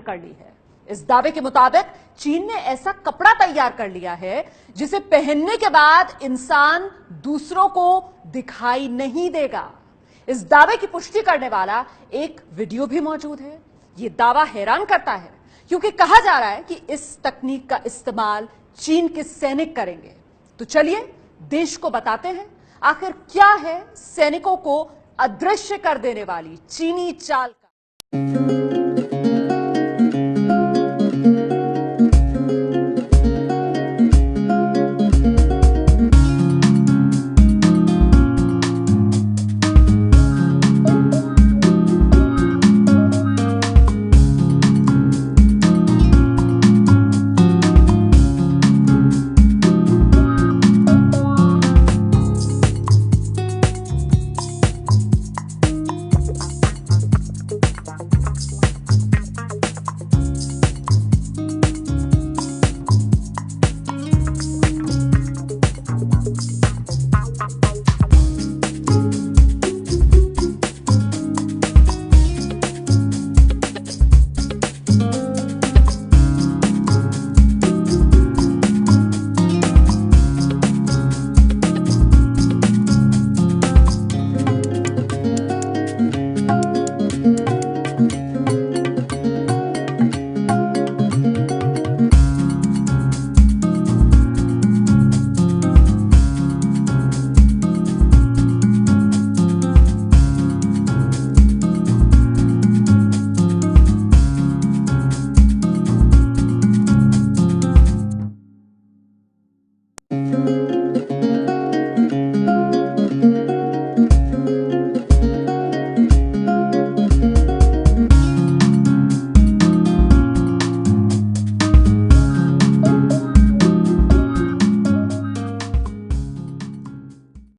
कर ली है। इस दावे के मुताबिक चीन ने ऐसा कपड़ा तैयार कर लिया है जिसे पहनने के बाद इंसान दूसरों को दिखाई नहीं देगा। इस दावे की पुष्टि करने वाला एक वीडियो भी मौजूद है। यह दावा हैरान करता है क्योंकि कहा जा रहा है कि इस तकनीक का इस्तेमाल चीन के सैनिक करेंगे। तो चलिए देश को बताते हैं आखिर क्या है सैनिकों को अदृश्य कर देने वाली चीनी चाल का।